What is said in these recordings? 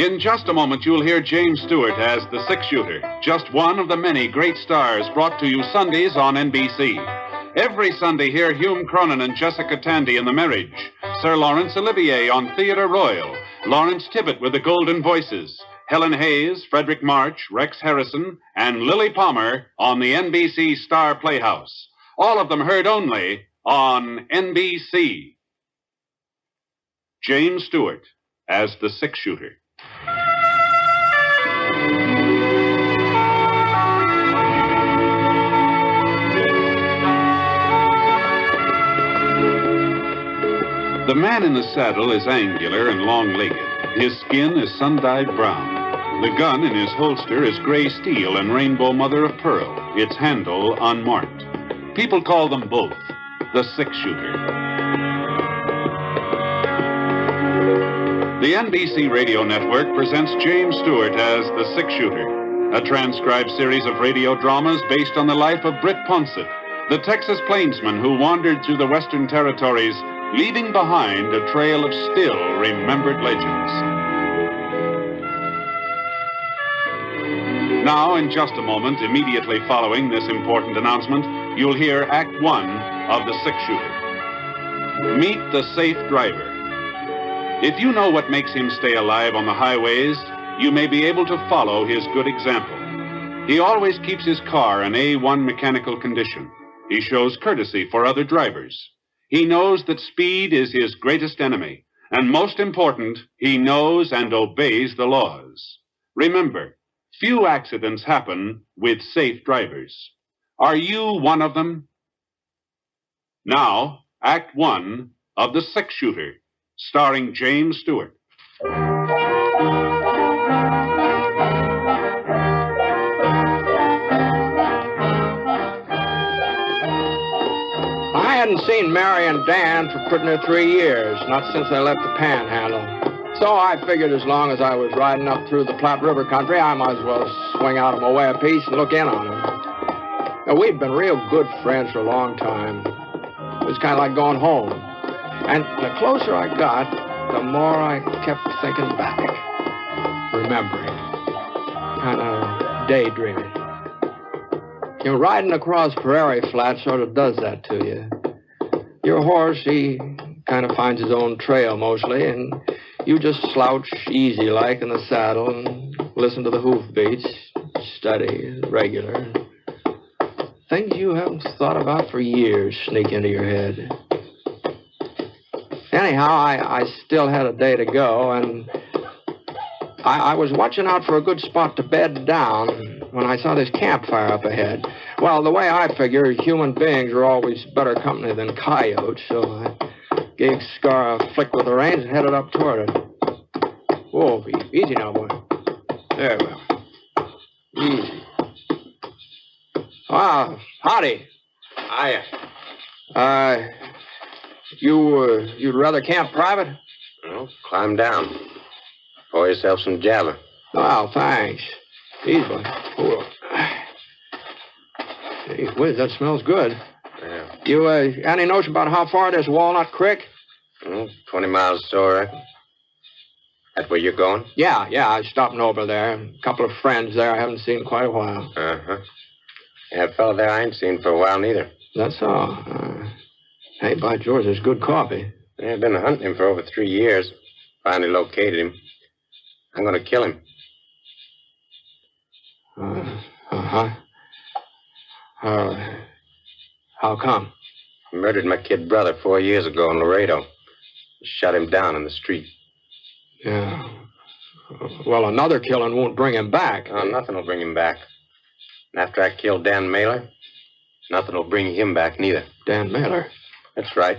In just a moment, you'll hear James Stewart as the six-shooter, just one of the many great stars brought to you Sundays on NBC. Every Sunday, hear Hume Cronin and Jessica Tandy in The Marriage, Sir Laurence Olivier on Theatre Royal, Lawrence Tibbett with the Golden Voices, Helen Hayes, Frederick March, Rex Harrison, and Lily Palmer on the NBC Star Playhouse. All of them heard only on NBC. James Stewart as the six-shooter. The man in the saddle is angular and long-legged. His skin is sun-dyed brown. The gun in his holster is gray steel and rainbow mother of pearl, its handle unmarked. People call them both the six-shooter. The NBC Radio Network presents James Stewart as the six-shooter, a transcribed series of radio dramas based on the life of Britt Ponset, the Texas plainsman who wandered through the Western Territories, leaving behind a trail of still remembered legends. Now, in just a moment, immediately following this important announcement, you'll hear Act One of The Six-Shooter. Meet the safe driver. If you know what makes him stay alive on the highways, you may be able to follow his good example. He always keeps his car in A1 mechanical condition. He shows courtesy for other drivers. He knows that speed is his greatest enemy, and most important, he knows and obeys the laws. Remember, few accidents happen with safe drivers. Are you one of them? Now, Act One of The Six-Shooter, starring James Stewart. I hadn't seen Mary and Dan for pretty near 3 years, not since they left the Panhandle. So I figured as long as I was riding up through the Platte River country, I might as well swing out of my way a piece and look in on them. Now, we'd been real good friends for a long time. It was kind of like going home. And the closer I got, the more I kept thinking back, remembering, kind of daydreaming. You know, riding across prairie flat sort of does that to you. Your horse, he kind of finds his own trail mostly, and you just slouch easy-like in the saddle and listen to the hoofbeats, steady, regular. Things you haven't thought about for years sneak into your head. Anyhow, I still had a day to go, and I was watching out for a good spot to bed down when I saw this campfire up ahead. Well, the way I figure, human beings are always better company than coyotes, so I gave Scar a flick with the reins and headed up toward it. Whoa, easy now, boy. There we are. Easy. Ah, howdy. Hiya. You'd rather camp private? Well, climb down. Pour yourself some java. Oh, thanks. Easy, boy. Oh. Hey, whiz, that smells good. Yeah. You, any notion about how far this Walnut Creek? 20 miles or so, I reckon. That where you're going? Yeah, I was stopping over there. A couple of friends there I haven't seen in quite a while. Uh-huh. Yeah, a fellow there I ain't seen for a while, neither. That's all. Hey, by George, there's good coffee. Yeah, I've been hunting him for over 3 years. Finally located him. I'm going to kill him. Uh-huh. How come? I murdered my kid brother 4 years ago in Laredo. Shot him down in the street. Yeah. Well, another killing won't bring him back. Oh, nothing will bring him back. And after I killed Dan Mailer, nothing will bring him back neither. Dan Mailer? That's right,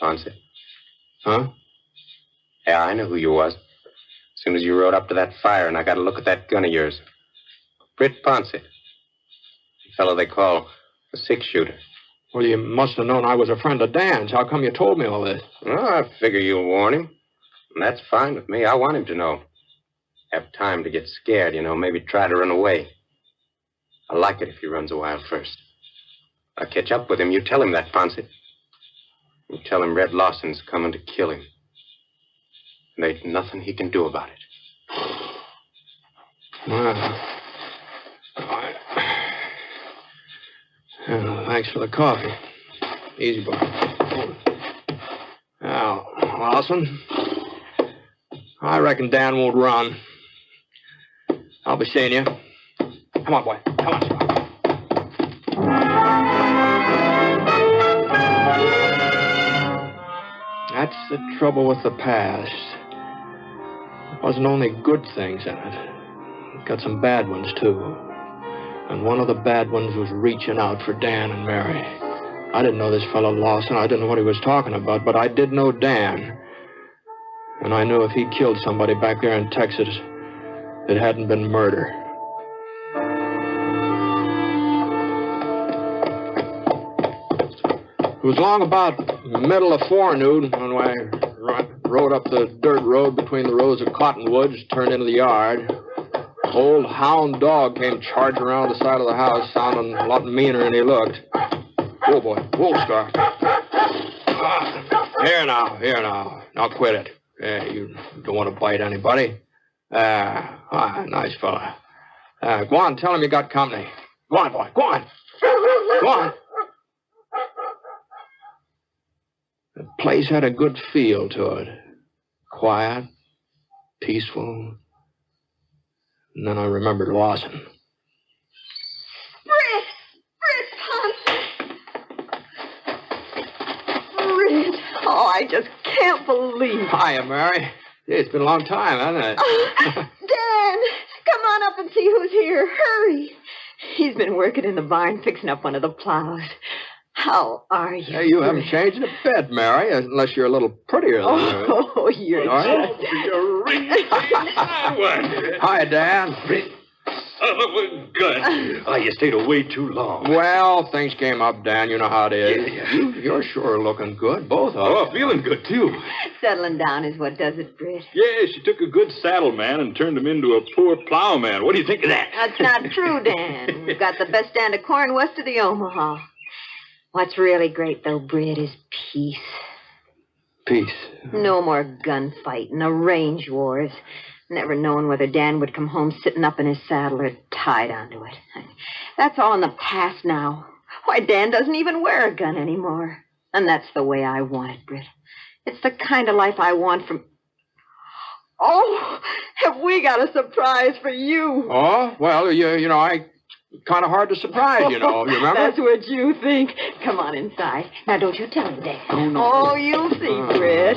Ponset. Huh? Yeah, I knew who you was. As soon as you rode up to that fire and I got a look at that gun of yours. Britt Ponset. The fellow they call a six-shooter. Well, you must have known I was a friend of Dan's. How come you told me all this? Well, I figure you'll warn him. And that's fine with me. I want him to know. Have time to get scared, maybe try to run away. I like it if he runs a while first. I'll catch up with him. You tell him that, Ponset. You tell him Red Lawson's coming to kill him. And there's nothing he can do about it. Well, all right. Thanks for the coffee. Easy, boy. Now, Lawson, I reckon Dan won't run. I'll be seeing you. Come on, boy. Come on, Stewart. That's the trouble with the past. There wasn't only good things in it. It got some bad ones, too. And one of the bad ones was reaching out for Dan and Mary. I didn't know this fellow Lawson. I didn't know what he was talking about, but I did know Dan. And I knew if he killed somebody back there in Texas, it hadn't been murder. It was long about the middle of forenoon when I rode up the dirt road between the rows of cottonwoods, turned into the yard. Old hound dog came charging around the side of the house, sounding a lot meaner than he looked. Whoa, boy. Whoa, Star. Here now. Now quit it. Yeah, you don't want to bite anybody. Nice fella. Go on, tell him you got company. Go on, boy. Go on. Go on. The place had a good feel to it. Quiet, peaceful. And then I remembered Lawson. Britt Ponset. Britt. Oh, I just can't believe it. Hiya, Mary. Yeah, it's been a long time, hasn't it? Dan, come on up and see who's here. Hurry. He's been working in the barn fixing up one of the plows. How are you? Hey, you haven't changed a bit, Mary, unless you're a little prettier than you. Oh, you're just... Hi, Dan. Oh, good. Oh, you stayed away too long. Well, things came up, Dan. You know how it is. Yeah. You're sure looking good, both of Oh, you. feeling good, too. Settling down is what does it, Britt. Yeah, she took a good saddle man and turned him into a poor plowman. What do you think of that? That's not true, Dan. We've got the best stand of corn west of the Omaha. What's really great, though, Britt, is peace. Peace. No more gunfighting, no range wars. Never knowing whether Dan would come home sitting up in his saddle or tied onto it. That's all in the past now. Why, Dan doesn't even wear a gun anymore. And that's the way I want it, Britt. It's the kind of life I want from... Oh, have we got a surprise for you? Oh, well, you know, kind of hard to surprise, you know. You remember? That's what you think. Come on inside. Now, don't you tell him, Dan. Oh, no. Oh, you'll see, Britt.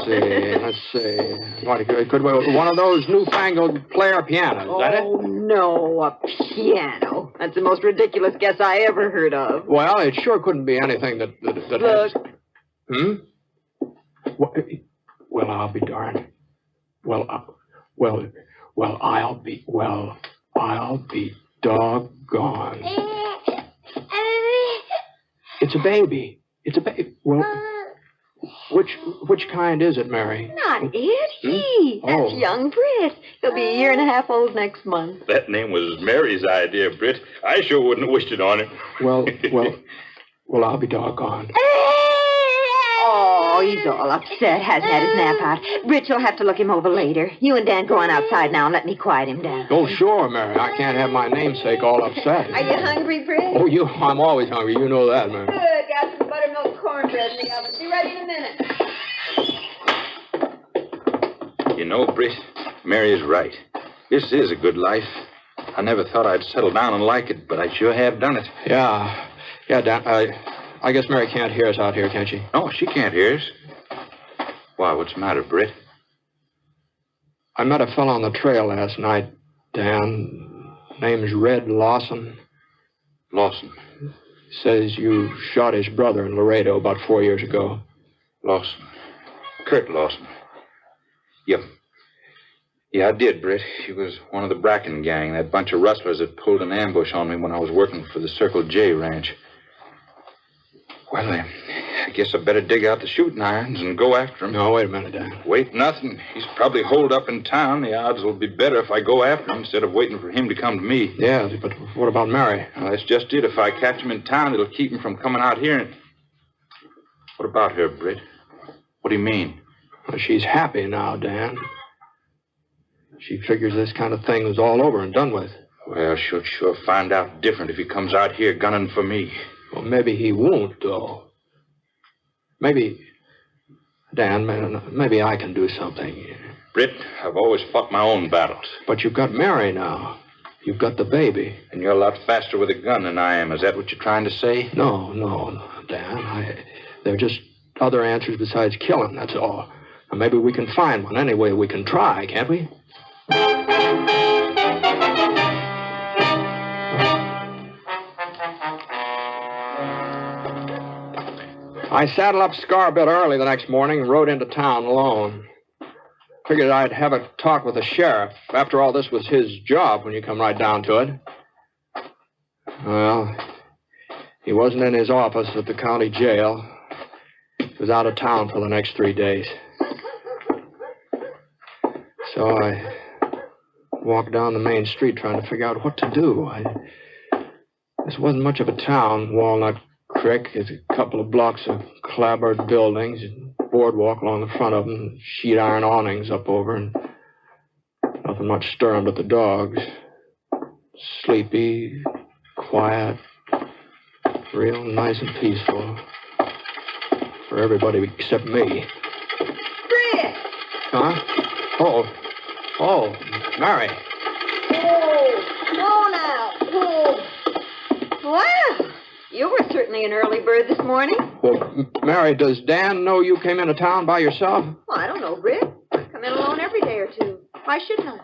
Let's see. What, could one of those newfangled player pianos, is that it? Oh, no, a piano. That's the most ridiculous guess I ever heard of. Well, it sure couldn't be anything that Look. has... Well, I'll be darned. I'll be doggone. It's a baby. Well, which kind is it, Mary? Not it. He. That's Oh. young Britt. He'll be a year and a half old next month. That name was Mary's idea, Britt. I sure wouldn't have wished it on him. Well, I'll be doggone. Oh, he's all upset. Hasn't had his nap out. Britt, you'll have to look him over later. You and Dan go on outside now and let me quiet him down. Oh, sure, Mary. I can't have my namesake all upset. Are you hungry, Britt? Oh, I'm always hungry. You know that, Mary. Good. Got some buttermilk cornbread in the oven. Be ready in a minute. You know, Britt, Mary is right. This is a good life. I never thought I'd settle down and like it, but I sure have done it. Yeah, Dan. I guess Mary can't hear us out here, can she? No, she can't hear us. Why, what's the matter, Britt? I met a fellow on the trail last night, Dan. Name's Red Lawson. Lawson. Says you shot his brother in Laredo about 4 years ago. Lawson. Kurt Lawson. Yep. Yeah, I did, Britt. He was one of the Bracken gang, that bunch of rustlers that pulled an ambush on me when I was working for the Circle J ranch. Well, I guess I better dig out the shooting irons and go after him. No, wait a minute, Dan. Wait, nothing. He's probably holed up in town. The odds will be better if I go after him instead of waiting for him to come to me. Yeah, but what about Mary? Well, that's just it. If I catch him in town, it'll keep him from coming out here. What about her, Britt? What do you mean? Well, she's happy now, Dan. She figures this kind of thing was all over and done with. Well, she'll sure find out different if he comes out here gunning for me. Well, maybe he won't, though. Maybe... Dan, maybe I can do something. Britt, I've always fought my own battles. But you've got Mary now. You've got the baby. And you're a lot faster with a gun than I am. Is that what you're trying to say? No, Dan. There are just other answers besides killing, that's all. And maybe we can find one. Anyway, we can try, can't we? I saddled up Scar a bit early the next morning and rode into town alone. Figured I'd have a talk with the sheriff. After all, this was his job when you come right down to it. Well, he wasn't in his office at the county jail. He was out of town for the next 3 days. So I walked down the main street trying to figure out what to do. This wasn't much of a town. Walnut Creek is a couple of blocks of clapboard buildings, and boardwalk along the front of them, sheet iron awnings up over, and nothing much stirring but the dogs. Sleepy, quiet, real nice and peaceful. For everybody except me. Britt! Huh? Oh, Mary. Oh, now. Oh. Wow. You were certainly an early bird this morning. Well, Mary, does Dan know you came into town by yourself? Well, I don't know, Britt. I come in alone every day or two. Why shouldn't I?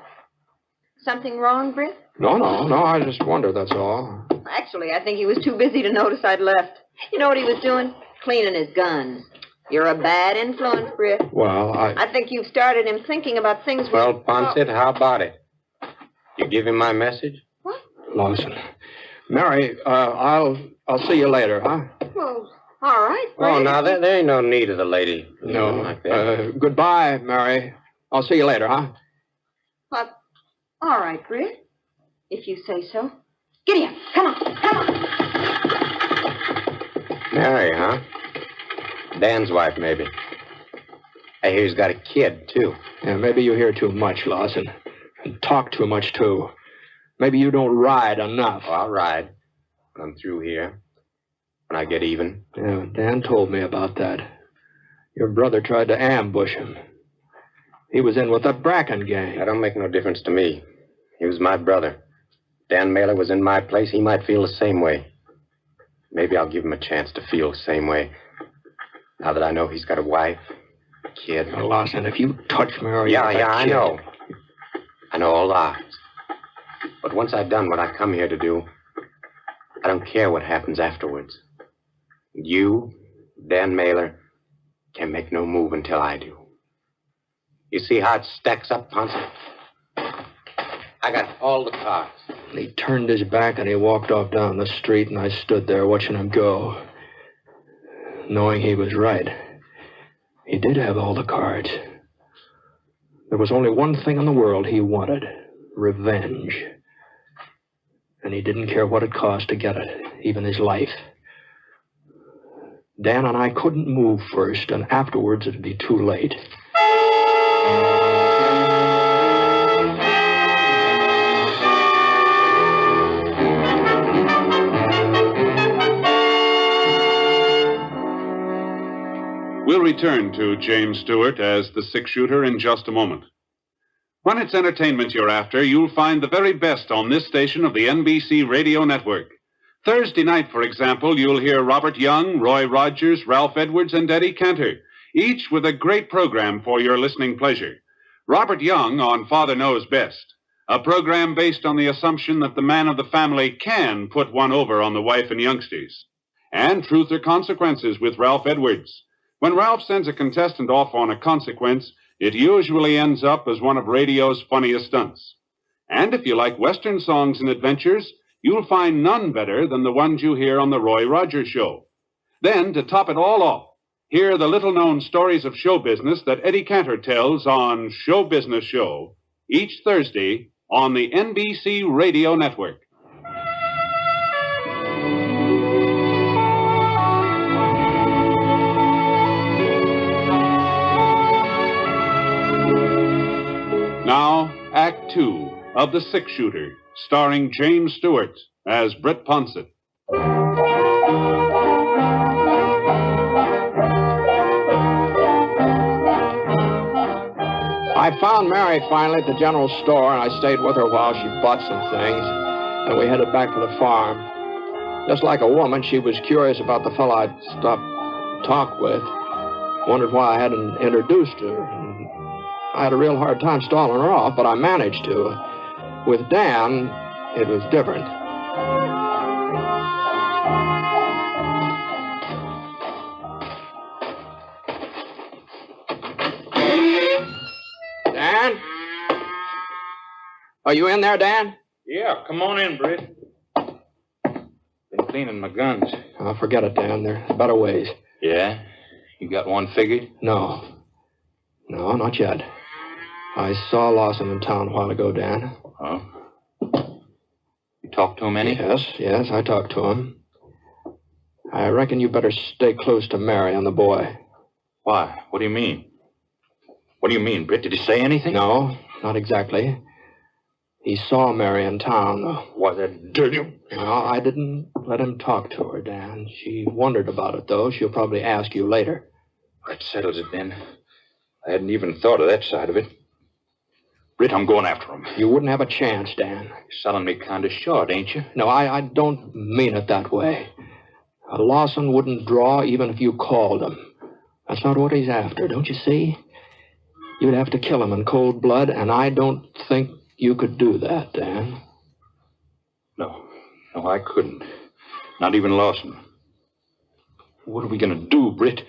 Something wrong, Britt? No, I just wonder, that's all. Actually, I think he was too busy to notice I'd left. You know what he was doing? Cleaning his guns. You're a bad influence, Britt. Well, I think you've started him thinking about things... Well, Ponset, how about it? You give him my message? What? Lawson. Mary, I'll see you later, huh? Well, all right, Britt. Oh, now, there ain't no need of the lady. No. Like that. Goodbye, Mary. I'll see you later, huh? But, all right, Britt. If you say so. Get here. Come on. Mary, huh? Dan's wife, maybe. I hear he's got a kid, too. Yeah, maybe you hear too much, Lawson. And talk too much, too. Maybe you don't ride enough. Oh, I'll ride when I'm through here. When I get even. Yeah, Dan told me about that. Your brother tried to ambush him. He was in with the Bracken gang. That don't make no difference to me. He was my brother. Dan Mailer was in my place. He might feel the same way. Maybe I'll give him a chance to feel the same way. Now that I know he's got a wife, a kid. Now, Lawson, if you touch Mary... Yeah, I know. I know all lies. But once I've done what I come here to do, I don't care what happens afterwards. You, Dan Mailer, can't make no move until I do. You see how it stacks up, Ponset? I got all the cards. He turned his back and he walked off down the street, and I stood there watching him go, knowing he was right. He did have all the cards. There was only one thing in the world he wanted: revenge. And he didn't care what it cost to get it, even his life. Dan and I couldn't move first, and afterwards it'd be too late. We'll return to James Stewart as the six-shooter in just a moment. When it's entertainment you're after, you'll find the very best on this station of the NBC radio network. Thursday night, for example, you'll hear Robert Young, Roy Rogers, Ralph Edwards, and Eddie Cantor, each with a great program for your listening pleasure. Robert Young on Father Knows Best, a program based on the assumption that the man of the family can put one over on the wife and youngsters. And Truth or Consequences with Ralph Edwards. When Ralph sends a contestant off on a consequence, it usually ends up as one of radio's funniest stunts. And if you like Western songs and adventures, you'll find none better than the ones you hear on the Roy Rogers Show. Then, to top it all off, hear the little-known stories of show business that Eddie Cantor tells on Show Business Show, each Thursday on the NBC Radio Network. Now, Act Two of The Six Shooter, starring James Stewart as Britt Ponset. I found Mary finally at the general store, and I stayed with her while she bought some things, and we headed back to the farm. Just like a woman, she was curious about the fellow I'd stopped to talk with, wondered why I hadn't introduced her. And I had a real hard time stalling her off, but I managed to. With Dan, it was different. Dan? Are you in there, Dan? Yeah, come on in, Britt. Been cleaning my guns. Oh, forget it, Dan. There are better ways. Yeah? You got one figured? No. No, not yet. I saw Lawson in town a while ago, Dan. Oh? You talked to him any? Yes, I talked to him. I reckon you better stay close to Mary and the boy. Why? What do you mean? What do you mean, Britt? Did he say anything? No, not exactly. He saw Mary in town, though. What, that dirty... No, I didn't let him talk to her, Dan. She wondered about it, though. She'll probably ask you later. That settles it, then. I hadn't even thought of that side of it. Britt, I'm going after him. You wouldn't have a chance, Dan. You're selling me kind of short, ain't you? No, I don't mean it that way. Lawson wouldn't draw even if you called him. That's not what he's after, don't you see? You'd have to kill him in cold blood, and I don't think you could do that, Dan. No, I couldn't. Not even Lawson. What are we going to do, Britt?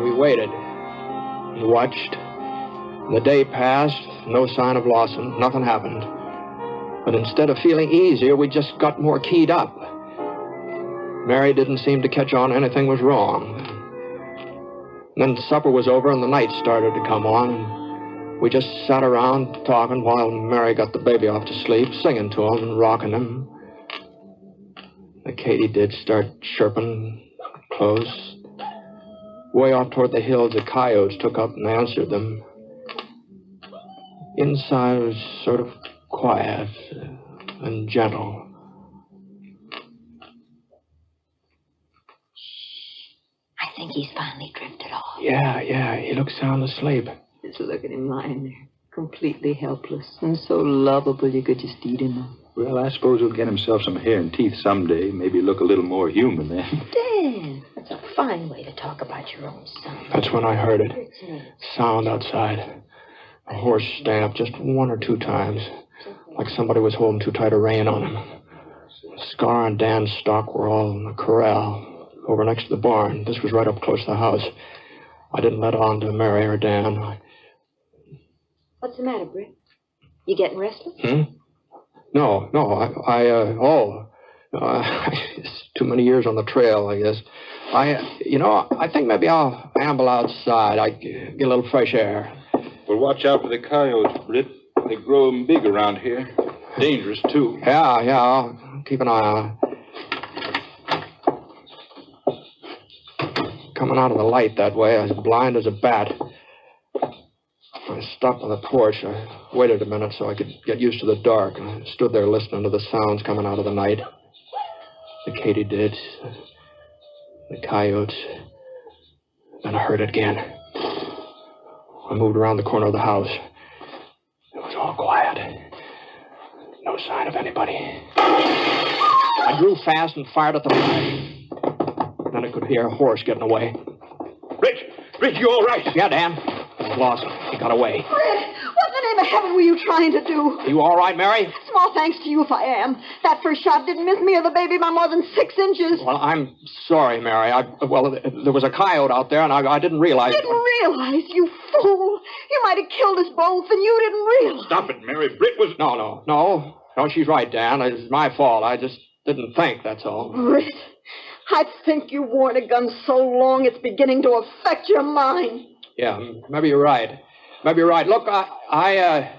We waited. We watched. The day passed, no sign of Lawson. Nothing happened. But instead of feeling easier, we just got more keyed up. Mary didn't seem to catch on anything was wrong. Then supper was over and the night started to come on. And we just sat around talking while Mary got the baby off to sleep, singing to him and rocking him. The katydid start chirping close. Way off toward the hills, the coyotes took up and answered them. Inside it was sort of quiet and gentle. I think he's finally drifted off. Yeah, he looks sound asleep. Just look at him lying there, completely helpless and so lovable you could just eat him. Well, I suppose he'll get himself some hair and teeth someday. Maybe look a little more human then. Dan, that's a fine way to talk about your own son. That's when I heard it. Sound outside. A horse stamped just one or two times, like somebody was holding too tight a rein on him. Scar and Dan's stock were all in the corral over next to the barn. This was right up close to the house. I didn't let on to Mary or Dan. What's the matter, Britt? You getting restless? No, it's too many years on the trail, I guess. I think maybe I'll amble outside. I get a little fresh air. Well, watch out for the coyotes, Britt. They grow 'em big around here. Dangerous, too. Yeah, I'll keep an eye on it. Coming out of the light that way, I was blind as a bat. I stopped on the porch. I waited a minute so I could get used to the dark. I stood there listening to the sounds coming out of the night. The katydids, the coyotes. Then I heard it again. I moved around the corner of the house. It was all quiet. No sign of anybody. I drew fast and fired at the fire. Then I could hear a horse getting away. Britt, you all right? Yeah, Dan. Lawson. He got away. Britt, what in the name of heaven were you trying to do? You all right, Mary? Small thanks to you if I am. That first shot didn't miss me or the baby by more than 6 inches. Well, I'm sorry, Mary. There was a coyote out there, and I didn't realize... Didn't realize, you fool. You might have killed us both, and you didn't realize. Stop it, Mary. Britt was... No, she's right, Dan. It's my fault. I just didn't think, that's all. Britt, I think you've worn a gun so long it's beginning to affect your mind. Yeah, maybe you're right. Look, I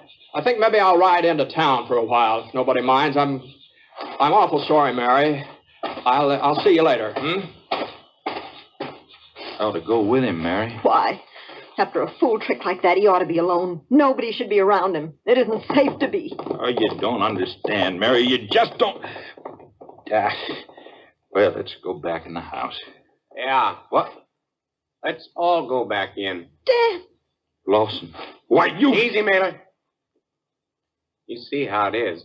think maybe I'll ride into town for a while, if nobody minds. I'm awful sorry, Mary. I'll see you later, I ought to go with him, Mary. Why? After a fool trick like that, he ought to be alone. Nobody should be around him. It isn't safe to be. Oh, you don't understand, Mary. You just don't... Well, let's go back in the house. Yeah. What? Let's all go back in. Dan! Lawson. Why, you... Easy, Mailer. You see how it is.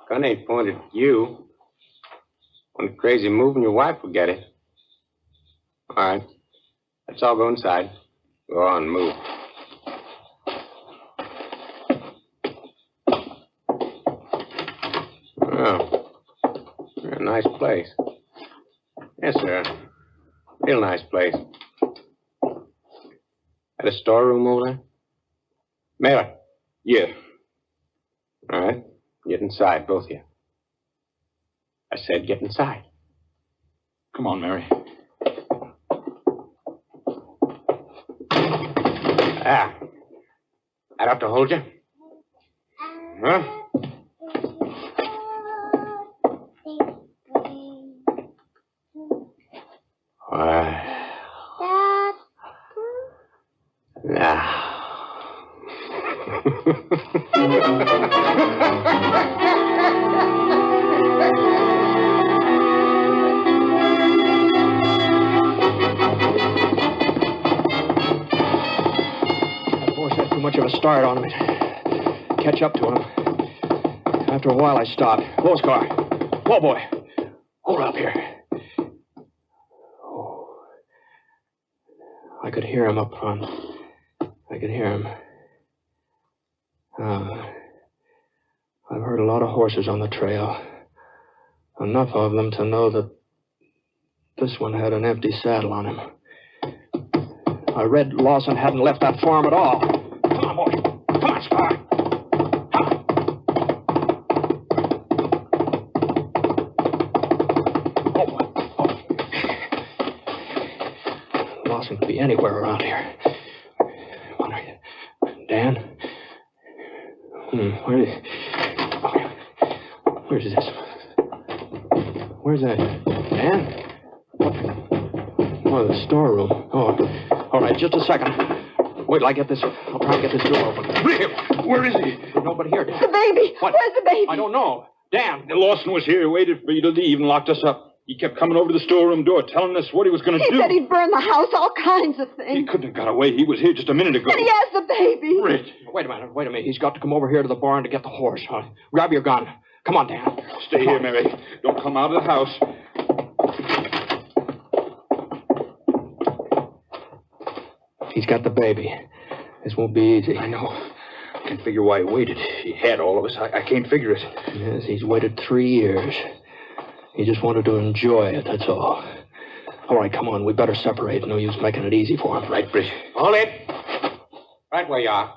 Gun ain't pointed at you. One crazy move and your wife will get it. All right. Let's all go inside. Go on, move. Oh, a nice place. Yes, sir. Real nice place. Got a storeroom over there? Mailer. Yeah. All right. Get inside, both of you. I said get inside. Come on, Mary. Ah. That ought to hold you? Huh? Now. That horse had too much of a start on me. Catch up to him. After a while, I stopped. Close car. Whoa, boy. Hold up here. Oh. I could hear him up front. I could hear him. I've heard a lot of horses on the trail. Enough of them to know that this one had an empty saddle on him. I read Lawson hadn't left that farm at all. Come on, boy. Come on, Scar. Lawson could be anywhere around here. Dan? Where's this? Where's that? Dan? Oh, the storeroom. Oh, all right, just a second. Wait till I get this. I'll try and get this door open. Where is he? Nobody here, Dan. The baby! What? Where's the baby? I don't know. Dan! Lawson was here, waited for you to leave, and locked us up. He kept coming over to the storeroom door, telling us what he was going to do. He said he'd burn the house, all kinds of He things. couldn't have got away. He was here just a minute ago. And he has the baby. Britt. Wait a minute. He's got to come over here to the barn to get the horse. Grab your gun. Come on, Dan. Stay here, Mary. Don't come out of the house. He's got the baby. This won't be easy. I know. I can't figure why he waited. He had all of us. I can't figure it. Yes, he's waited 3 years. He just wanted to enjoy it, that's all. All right, come on. We better separate. No use making it easy for him. Right, Britt. Hold it. Right where you are.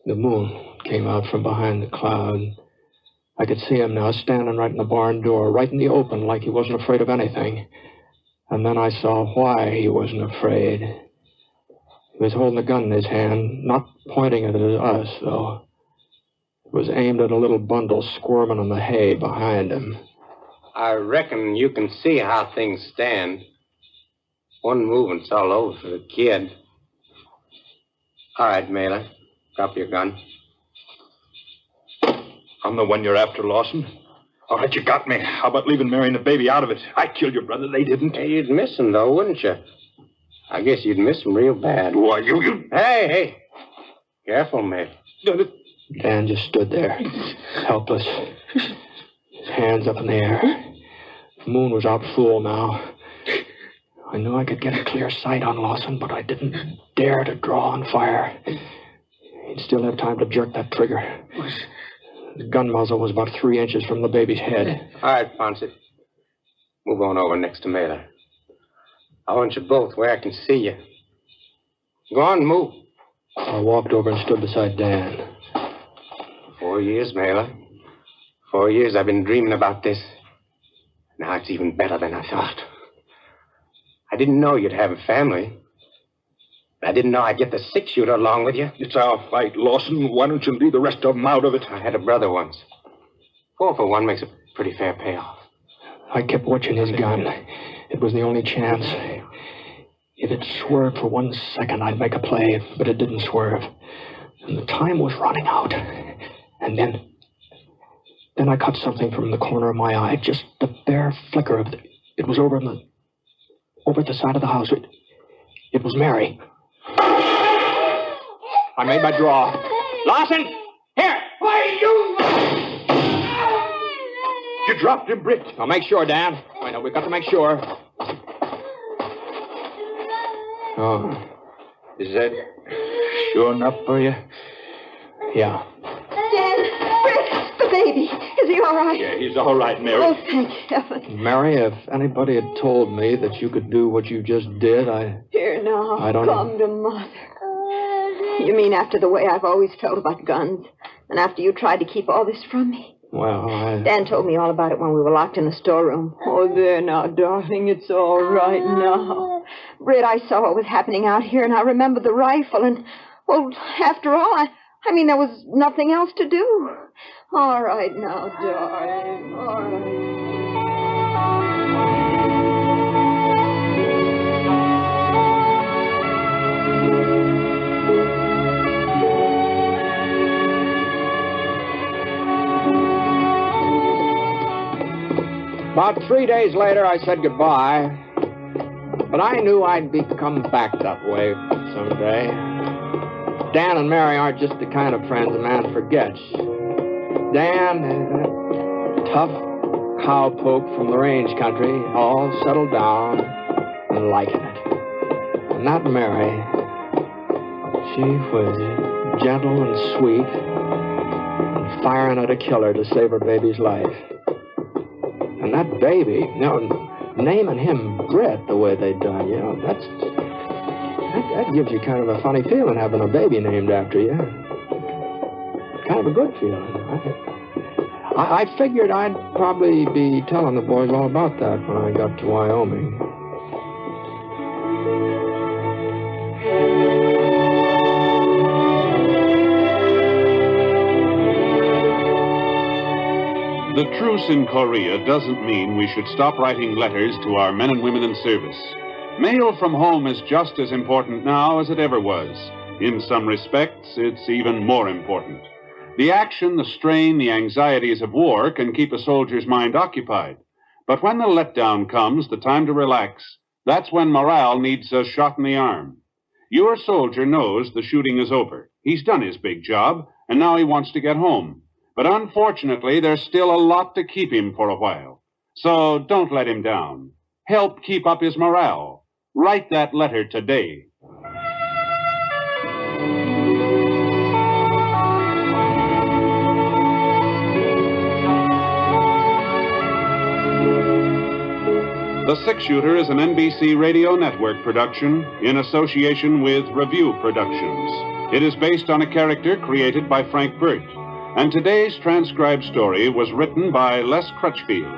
The moon came out from behind the cloud. I could see him now, standing right in the barn door, right in the open, like he wasn't afraid of anything. And then I saw why he wasn't afraid. He was holding a gun in his hand, not pointing it at us, though. It was aimed at a little bundle squirming in the hay behind him. I reckon you can see how things stand. One movement's all over for the kid. All right, Mailer. Drop your gun. I'm the one you're after, Lawson. All right, you got me. How about leaving Mary and the baby out of it? I killed your brother. They didn't. Hey, you'd miss him, though, wouldn't you? I guess you'd miss him real bad. Why, you... Hey. Careful, mate. Dan just stood there, helpless, his hands up in the air. The moon was out full now. I knew I could get a clear sight on Lawson, but I didn't dare to draw on fire. He'd still have time to jerk that trigger. The gun muzzle was about 3 inches from the baby's head. All right, Ponset. Move on over next to Mailer. I want you both where I can see you. Go on, move. I walked over and stood beside Dan. 4 years, Mailer. 4 years I've been dreaming about this. Now it's even better than I thought. I didn't know you'd have a family. I didn't know I'd get the 6-shooter along with you. It's our fight, Lawson. Why don't you leave the rest of them out of it? I had a brother once. 4 for 1 makes a pretty fair payoff. I kept watching his gun. It was the only chance. If it swerved for 1 second, I'd make a play, but it didn't swerve. And the time was running out. And then I caught something from the corner of my eye, just the bare flicker of it. It was over at the side of the house. It was Mary. I made my draw. Lawson! Here! Why, you... You dropped him, Britt. I'll make sure, Dan. Wait, no, we've got to make sure. Oh. Is that sure enough for you? Yeah. Dan, Britt, the baby. Is he all right? Yeah, he's all right, Mary. Oh, thank heaven. Mary, if anybody had told me that you could do what you just did, Here now, I don't know. come to Mother. You mean after the way I've always felt about guns, and after you tried to keep all this from me? Well, Dan told me all about it when we were locked in the storeroom. Oh, there now, darling, it's all right now. Britt, I saw what was happening out here, and I remembered the rifle, and, well, after all, I mean, there was nothing else to do. All right now, darling, all right. About 3 days later, I said goodbye. But I knew I'd come back that way someday. Dan and Mary aren't just the kind of friends a man forgets. Dan, tough cowpoke from the range country, all settled down and liking it. And that Mary, she was gentle and sweet and firing at a killer to save her baby's life. And that baby, naming him Britt the way they done, that gives you kind of a funny feeling having a baby named after you. Kind of a good feeling. I figured I'd probably be telling the boys all about that when I got to Wyoming. The truce in Korea doesn't mean we should stop writing letters to our men and women in service. Mail from home is just as important now as it ever was. In some respects, it's even more important. The action, the strain, the anxieties of war can keep a soldier's mind occupied. But when the letdown comes, the time to relax, that's when morale needs a shot in the arm. Your soldier knows the shooting is over. He's done his big job, and now he wants to get home. But unfortunately, there's still a lot to keep him for a while. So don't let him down. Help keep up his morale. Write that letter today. The Six Shooter is an NBC Radio Network production in association with Review Productions. It is based on a character created by Frank Burt. And today's transcribed story was written by Les Crutchfield.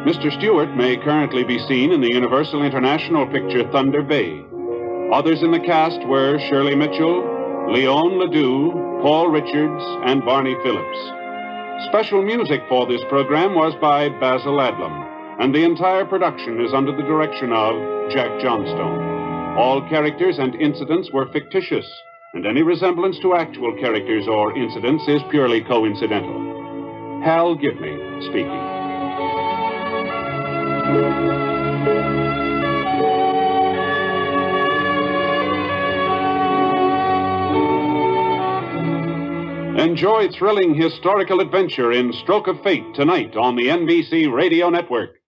Mr. Stewart may currently be seen in the Universal International picture Thunder Bay. Others in the cast were Shirley Mitchell, Leon Ledoux, Paul Richards, and Barney Phillips. Special music for this program was by Basil Adlam, and the entire production is under the direction of Jack Johnstone. All characters and incidents were fictitious, and any resemblance to actual characters or incidents is purely coincidental. Hal Gibney speaking. Enjoy thrilling historical adventure in Stroke of Fate tonight on the NBC Radio Network.